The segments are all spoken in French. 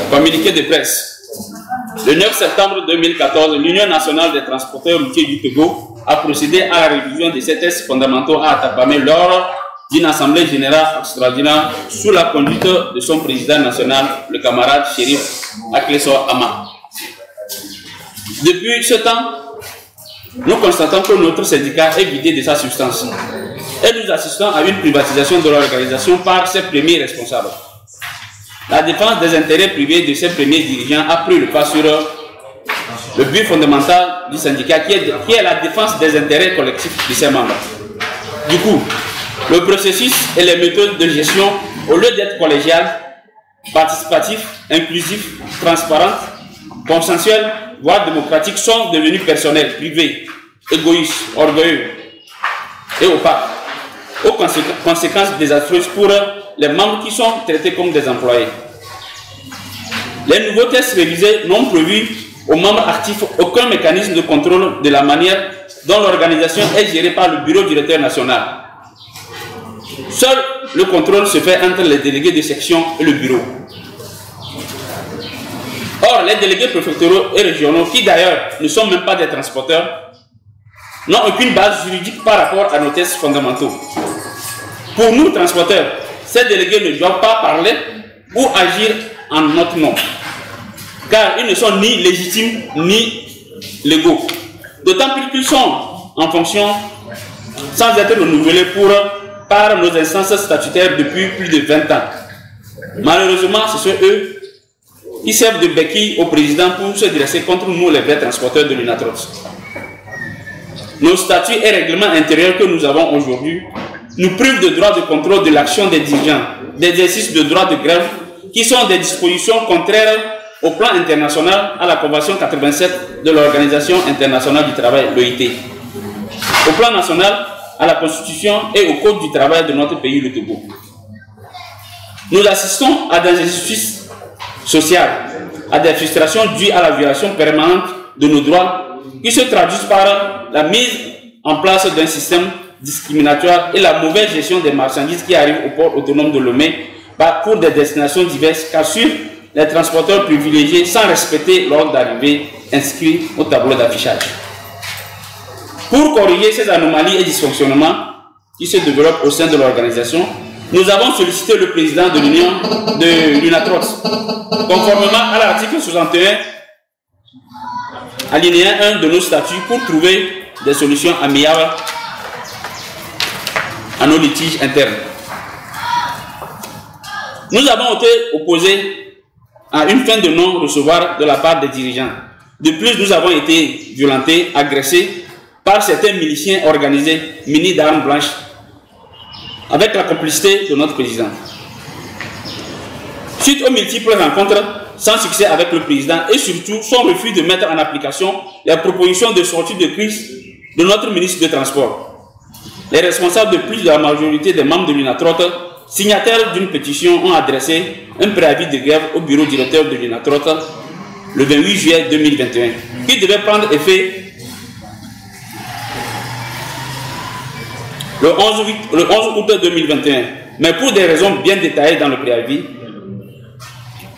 Communiqué de presse. Le 9 septembre 2014, l'Union nationale des transporteurs routiers du Togo a procédé à la révision de ces textes fondamentaux à Atapamé lors d'une assemblée générale extraordinaire sous la conduite de son président national, le camarade Chérif Akleso Ama. Depuis ce temps, nous constatons que notre syndicat est vidé de sa substance et nous assistons à une privatisation de l'organisation par ses premiers responsables. La défense des intérêts privés de ses premiers dirigeants a pris le pas sur le but fondamental du syndicat qui est la défense des intérêts collectifs de ses membres. Du coup, le processus et les méthodes de gestion, au lieu d'être collégiales, participatifs, inclusifs, transparentes, consensuels, voire démocratiques, sont devenus personnels, privés, égoïstes, orgueilleux et opaques, aux conséquences désastreuses pour les membres qui sont traités comme des employés. Les nouveaux tests révisés n'ont prévu aux membres actifs aucun mécanisme de contrôle de la manière dont l'organisation est gérée par le bureau directeur national. Seul le contrôle se fait entre les délégués de section et le bureau. Or, les délégués préfectoraux et régionaux, qui d'ailleurs ne sont même pas des transporteurs, n'ont aucune base juridique par rapport à nos tests fondamentaux. Pour nous, transporteurs, ces délégués ne doivent pas parler ou agir en notre nom, car ils ne sont ni légitimes ni légaux. D'autant plus qu'ils sont en fonction sans être renouvelés par nos instances statutaires depuis plus de 20 ans. Malheureusement, ce sont eux qui servent de béquille au président pour se dresser contre nous, les vrais transporteurs de l'UNATROS. Nos statuts et règlements intérieurs que nous avons aujourd'hui nous privent de droit de contrôle de l'action des dirigeants, d'exercice de droit de grève, qui sont des dispositions contraires au plan international à la Convention 87 de l'Organisation internationale du travail, l'OIT. Au plan national, à la Constitution et au Code du travail de notre pays, le Togo. Nous assistons à des injustices sociales, à des frustrations dues à la violation permanente de nos droits qui se traduisent par la mise en place d'un système discriminatoire et la mauvaise gestion des marchandises qui arrivent au port autonome de Lomé pour des destinations diverses qu'assurent les transporteurs privilégiés sans respecter l'ordre d'arrivée inscrit au tableau d'affichage. Pour corriger ces anomalies et dysfonctionnements qui se développent au sein de l'organisation, nous avons sollicité le président de l'Union de l'UNATROS, conformément à l'article 61, alinéa 1 de nos statuts, pour trouver des solutions amiables à nos litiges internes. Nous avons été opposés à une fin de non-recevoir de la part des dirigeants. De plus, nous avons été violentés, agressés par certains miliciens organisés munis d'armes blanches avec la complicité de notre président. Suite aux multiples rencontres sans succès avec le président et surtout son refus de mettre en application les propositions de sortie de crise de notre ministre des Transports, les responsables de plus de la majorité des membres de l'UNATROT, signataires d'une pétition, ont adressé un préavis de grève au bureau directeur de l'UNATROT le 28 juillet 2021, qui devait prendre effet le 11 août 2021. Mais pour des raisons bien détaillées dans le préavis,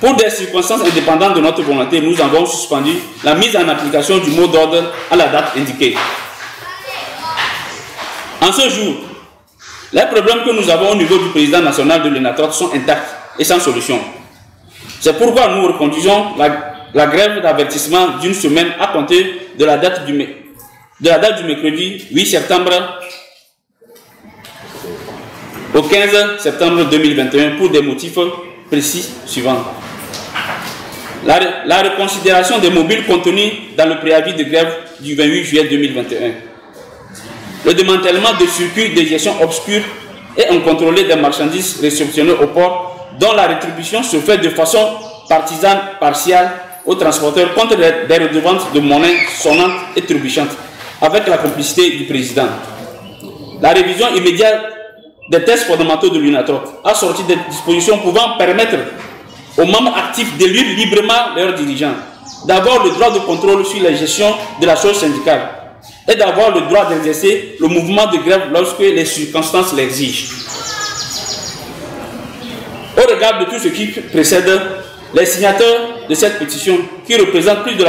pour des circonstances indépendantes de notre volonté, nous avons suspendu la mise en application du mot d'ordre à la date indiquée. En ce jour, les problèmes que nous avons au niveau du président national de l'UNATROT sont intacts et sans solution. C'est pourquoi nous reconduisons la grève d'avertissement d'une semaine à compter de la date du mercredi 8 septembre au 15 septembre 2021 pour des motifs précis suivants. La reconsidération des mobiles contenus dans le préavis de grève du 28 juillet 2021. Le démantèlement de circuits de gestion obscurs et incontrôlés des marchandises réceptionnées au port, dont la rétribution se fait de façon partisane, partiale, aux transporteurs contre des redevances de monnaie sonnantes et trébuchantes, avec la complicité du président. La révision immédiate des tests fondamentaux de l'UNATROT a sorti des dispositions pouvant permettre aux membres actifs d'élire librement leurs dirigeants, d'avoir le droit de contrôle sur la gestion de la chose syndicale et d'avoir le droit d'exercer le mouvement de grève lorsque les circonstances l'exigent. Au regard de tout ce qui précède, Les signataires de cette pétition, qui représentent plus de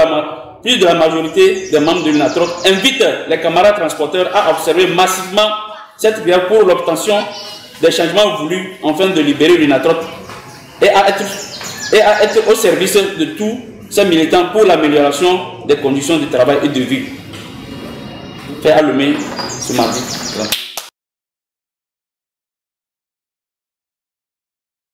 la majorité des membres de l'UNATROC, invitent les camarades transporteurs à observer massivement cette grève pour l'obtention des changements voulus afin de libérer l'UNATROC et à être au service de tous ces militants pour l'amélioration des conditions de travail et de vie. Fait à Lomé ce mardi.